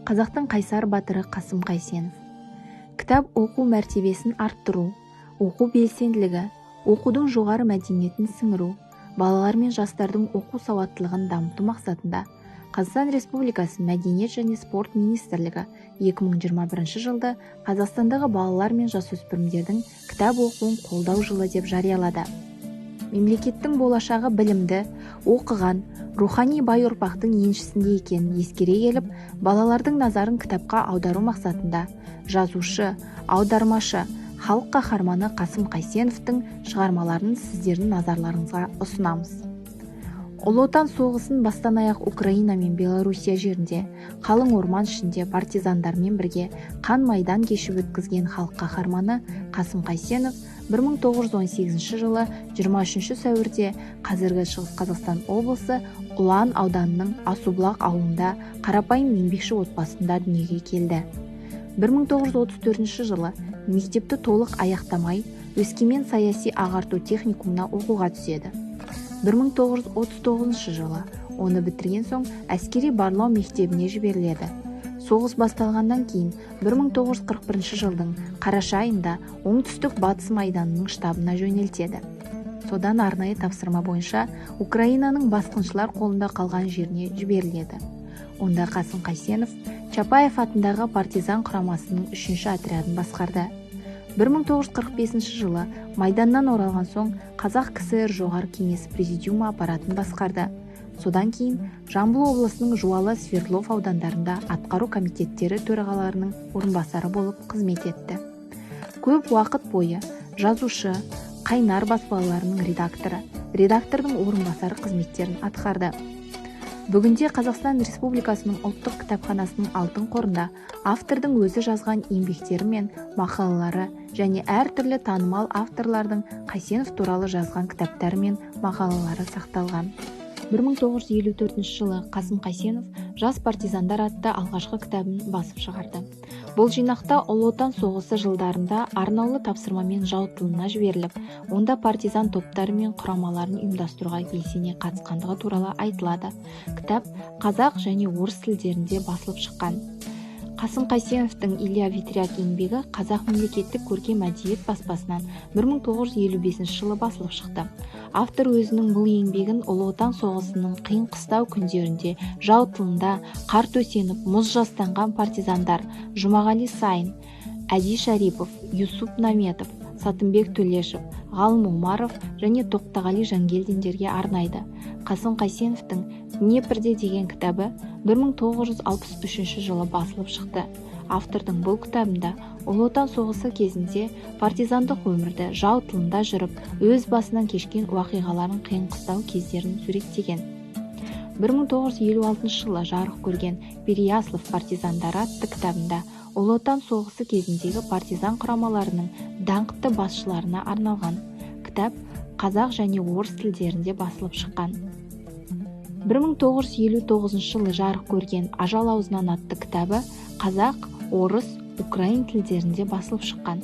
Қазақтың қайсар батыры Қасым Қайсенов. Кітап оқу мәртебесін арттыру, оқу белсенділігі, оқудың жоғары мәдениетін сіңіру, балалар мен жастардың оқу сауаттылығын дамыту мақсатында Қазақстан Республикасы Мәдениет және спорт министрлігі 2021 жылды Қазақстандағы балалар мен жасөспірімдердің кітап оқуын қолдау жылы деп жариялады. Мемлекеттің болашағы білімді, оқыған, рухани бай ұрпақтың еншісінде екенін ескере келіп, балалардың назарын кітапқа аудару мақсатында жазушы, аудармашы, халық қаһарманы Қасым Қайсеновтың шығармаларын сіздердің назарларыңызға ұсынамыз. Ұлы Отан соғысын бастан аяқ Украина мен Белоруссия жерінде, қалың орман ішінде партизандармен бірге қан майдан кешіп өткізген халық қаһарманы Қасым Қайсенов 1918 жылы 23 сәуірде қазіргі Шығыс Қазақстан облысы Ұлан ауданының Асубұлақ ауылында қарапайым еңбекші отбасында дүниеге келді. 1934 жылы мектепті толық аяқтамай, Өскемен саяси ағарту техникумына оқуға түседі. 1939 жылы оны бітірген соң әскери барлау мектебіне жіберіледі. Соғыс басталғаннан кейін 1941 жылдың қараша айында оңтүстік батыс майданының штабына жөнелтеді. Содан арнайы тапсырма бойынша Украинаның басқыншылар қолында қалған жеріне жіберіледі. Онда Қасым Қайсенов Чапаев атындағы партизан құрамасының 3-ші отрядын басқарды. 1945 жылы майданнан оралған соң Қазақ КСР жоғары кеңесі президиумы аппаратын басқарды. Содан кейін Жамбыл облысының Жуалы, Свердлов аудандарында атқару комитеттері төрағаларының орынбасары болып қызмет етті. Көп уақыт бойы жазушы, Қайнар баспаларының редактордың орынбасары қызметтерін атқарды. Бүгінде Қазақстан Республикасының ұлттық кітапханасының алтын қорында автордың өзі жазған еңбектері мен мақалалары және әртүрлі танымал авторлардың Қайсенов туралы жазған кітаптары мен мақалалары сақталған. 1954 жылы Қасым Қайсенов «Жас партизандар» атты алғашқы кітабын басып шығарды. Бұл жинақта Ұлы Отан соғысы жылдарында арнаулы тапсырмамен жау тылына жіберіліп, онда партизан топтары мен құрамаларын ұйымдастыруға белсене қатысқандығы туралы айтылады. Кітап қазақ және орыс тілдерінде басылып шыққан. Қасым Қайсеновтың Илья Ветряк еңбегі Қазақ мемлекеттік көркем әдебиет баспасынан 1955 жылы басылып шықты. Автор өзінің бұл еңбегін Ұлы Отан соғысының қиын қыстау күндерінде жау тылында қар төсеніп, мұз жастанған партизандар Жұмағали Сайын, Әди Шарипов, Юсуп Наметов, Сатымбек Төлешев, Ғалым Омаров және Тоқтағали Жангелдиндерге арнайды. Қасым Қайсеновтың Днепрде деген кітабы 1963 жылы басылып шықты. Автордың бұл кітабында Ұлы Отан соғысы кезінде партизандық өмірді жау тылында жүріп, өз басынан кешкен уақиғаларын қиын қыстау кездерін суреттеген. 1956 жылы жарық көрген Переяслав партизандары атты кітабында Ұлы Отан соғысы кезіндегі партизан құрамаларының даңқты басшыларына арналған. Кітап қазақ және орыс тілдерінде басылып шыққан. 1959 жылы жарық көрген Ажал аузынан атты кітабы қазақ, орыс, украин тілдерінде басылып шыққан.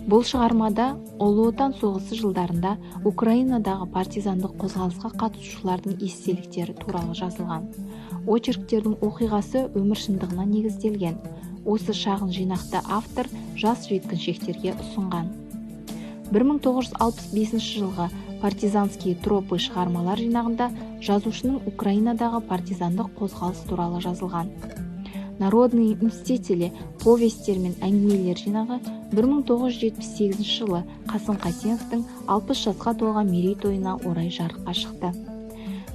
Бұл шығармада Ұлы Отан соғысы жылдарында Украинадағы партизандық қозғалысқа қатысушылардың естеліктері туралы жазылған. Очерктердің оқиғасы өмір шындығына негізделген. Осы шағын жинақты автор жас жеткіншектерге ұсынған. 1965 жылғы партизанские тропы шығармалар жинағында жазушының Украинадағы партизандық қозғалыс туралы жазылған. Народные мстители повестер мен әңгімелер жинағы 1978 жылы Қасым Қайсеновтың 60 жасқа толған мерейтойына орай жарыққа шықты.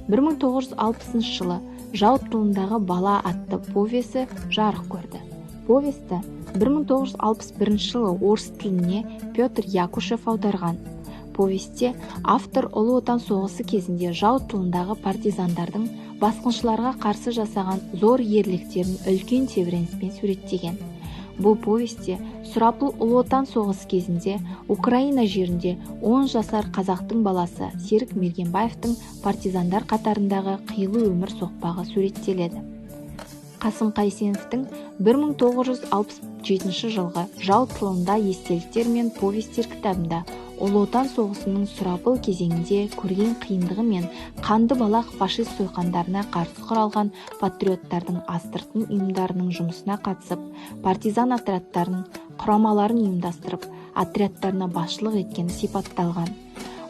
1960 жылы Жау тылындағы бала атты повесі жарық көрді. Повесті 1961 жылы орыс тіліне Петр Якушев аударған. Повесте автор Ұлы Отан соғысы кезінде жау тылындағы партизандардың басқыншыларға қарсы жасаған зор ерліктерін үлкен тебіреніспен суреттеген. Бұл повесте сұрапыл Ұлы Отан соғысы кезінде Украина жерінде 10 жасар қазақтың баласы Серік Мергенбаевтың партизандар қатарындағы қилы өмір соқпағы суреттеледі. Қасым Қайсеновтың 1967 жылғы «Жау тылында естеліктер мен повестер» кітабында Ұлы Отан соғысының сұрапыл кезеңінде көрген қиындығы мен қанды балақ фашист сойқандарына қарсы құралған патриоттардың астыртын ұйымдарының жұмысына қатысып, партизан отрядтарын, құрамаларын ұйымдастырып, отрядтарына басшылық еткені сипатталған.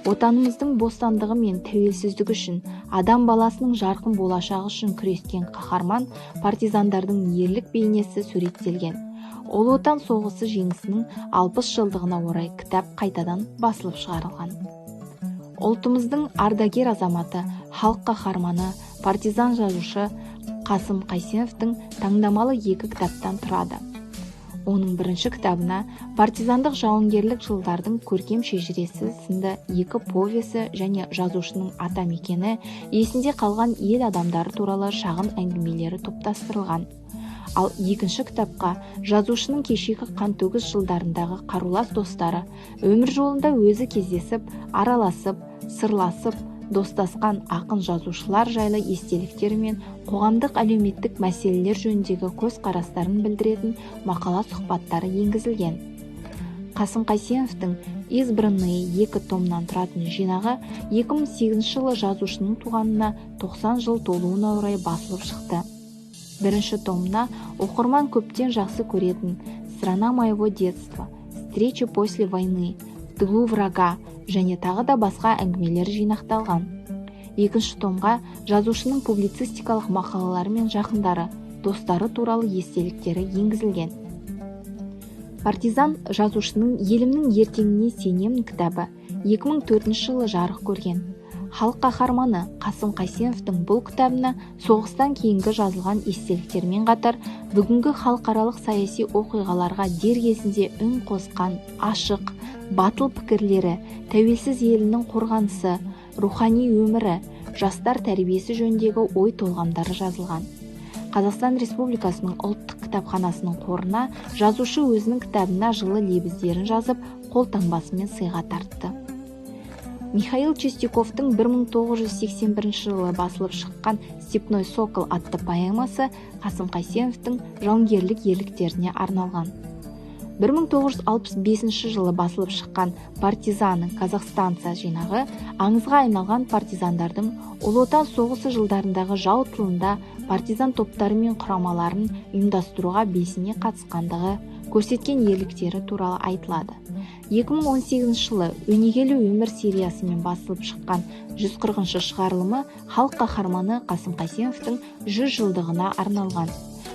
Отанымыздың бостандығы мен тәуелсіздігі үшін, адам баласының жарқын болашағы үшін күрескен қаһарман партизандардың ерлік бейнесі суреттелген. Ұлы Отан соғысы жеңісінің 60 жылдығына орай кітап қайтадан басылып шығарылған. Ұлтымыздың ардагер азаматы, халық қаһарманы, партизан жазушы Қасым Қайсеновтың таңдамалы 2 кітаптан тұрады. Оның бірінші кітабына партизандық жауынгерлік жылдардың көркем шежіресі сынды 2 повесі және жазушының атамекені, есінде қалған ел адамдары туралы шағын әңгімелері топтастырылған. Ал екінші кітапқа жазушының кешегі қантөгіс жылдарындағы қарулас достары, өмір жолында өзі кездесіп, араласып, сырласып, достасқан ақын жазушылар жайлы естеліктері мен қоғамдық әлеуметтік мәселелер жөніндегі көзқарастарын білдіретін мақала сұхбаттары енгізілген. Қасым Қайсеновтың избранные 2 томнан тұратын жинағы 2008 жылы жазушының туғанына 90 жыл толуына орай басылып шықты. Бірінші томна оқырман көптен жақсы көретін «Страна моего детства», «Встречи после войны», «В тылу врага» және тағы да басқа әңгімелер жинақталған. Екінші томға жазушының публицистикалық мақалалары мен жақындары, достары туралы естеліктері енгізілген. Партизан жазушының «Елімнің ертеңіне сенемін» кітабы 2004 жылы жарық көрген. Халық қаһарманы Қасым Қайсеновтың бұл кітабына соғыстан кейінгі жазылған естеліктермен қатар бүгінгі халықаралық саяси оқиғаларға дер кезінде үн қосқан ашық, батыл пікірлері, тәуелсіз елінің қорғанысы, рухани өмірі, жастар тәрбиесі жөніндегі ой толғамдары жазылған. Қазақстан Республикасының ұлттық кітапханасының қорына жазушы өзінің кітабына жылы лебіздерін жазып, қолтаңбасымен сыйға тартты. Михаил Чистяковтың 1981 жылы басылып шыққан «Степной сокол» атты поэмасы Қасым Қайсеновтың жауынгерлік ерліктеріне арналған. 1965 жылы басылып шыққан «Партизаны Казахстанца» жинағы аңызға айналған партизандардың Ұлы Отан соғысы жылдарындағы жау тылында партизан топтары мен құрамаларын ұйымдастыруға белсене қатысқандығы, көрсеткен ерліктері туралы айтылады. 2018 жылы «Өнегелі өмір» сериясымен басылып шыққан 140-шы шығарылымы халық қаһарманы Қасым Қайсеновтың 100 жылдығына арналған.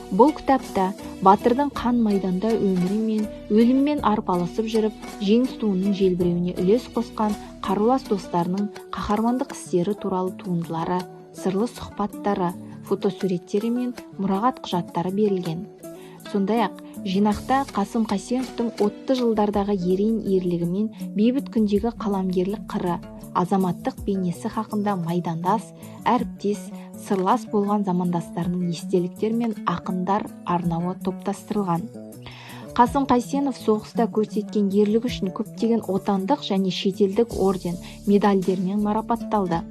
Бұл кітапта батырдың қан майданда өмірі мен өліммен арпалысып жүріп, жеңіс туының желбіреуіне үлес қосқан қарулас достарының қаһармандық істері туралы туындылары, сырлы сұхбаттары, фотосуреттері мен мұрағат құжаттары берілген. Сондай-ақ, жинақта Қасым Қайсеновтың отты жылдардағы ерен ерлігі мен бейбіт күндегі қаламгерлік қыры, азаматтық бейнесі хақында майдандас, әріптес, сырлас болған замандастарының естеліктер мен ақындар арнауы топтастырылған. Қасым Қайсенов соғыста көрсеткен ерлігі үшін көптеген отандық және шетелдік орден, медальдермен марапатталды.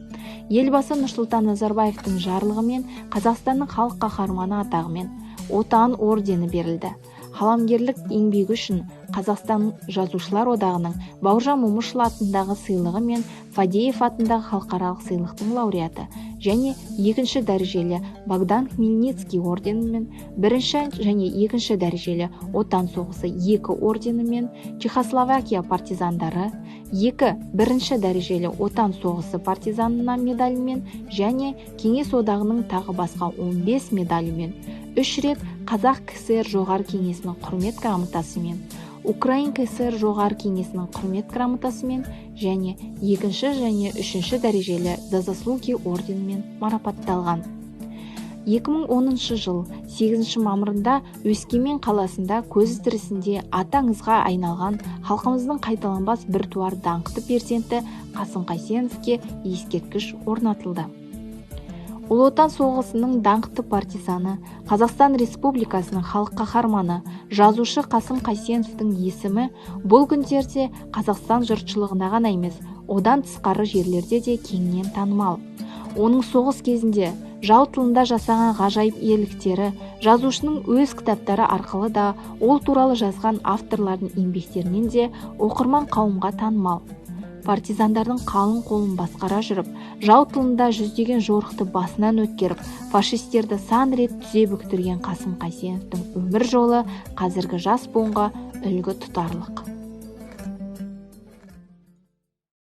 Елбасы Нұрсұлтан Назарбаевтың жарлығымен Қазақстанның халық қаһарманы атағымен Отан ордені берілді. Қаламгерлік еңбегі үшін Қазақстан Жазушылар одағының Бауыржан Момышұлы атындағы сыйлығы мен Фадеев атындағы халықаралық сыйлықтың лауреаты және 2-ші дәрежелі Богдан Хмельницкий орденімен, 1-ші және 2-ші дәрежелі Отан соғысы 2 орденімен, Чехословакия партизандары 1-ші дәрежелі Отан соғысы партизанына медалімен және Кеңес одағының тағы басқа 15 медалімен, 3 рет Қазақ КСР жоғары кеңесінің құрмет грамотасымен, Украин КСР жоғары кеңесінің құрмет грамотасымен және 2-ші және 3-ші дәрежелі за заслуги орденімен марапатталған. 2010 жыл 8 мамырында Өскемен қаласында көз тірісінде аты аңызға айналған халқымыздың қайталанбас біртуар даңқты перзенті Қасым Қайсеновке ескерткіш орнатылды. Ұлы Отан соғысының даңқты партизаны, Қазақстан Республикасының халық қаһарманы, жазушы Қасым Қайсеновтың есімі бұл күндерде Қазақстан жұртшылығына ғана емес, одан тысқары жерлерде де кеңінен танымал. Оның соғыс кезінде жау тылында жасаған ғажайып ерліктері жазушының өз кітаптары арқылы да ол туралы жазған авторлардың еңбектерінен де оқырман қауымға танымал. партизандардың қалың қолын басқара жүріп, жау тылында жүздеген жорықты басынан өткеріп, фашистерді сан рет түзе бүктірген Қасым Қайсеновтың өмір жолы қазіргі жас буынға үлгі тұтарлық.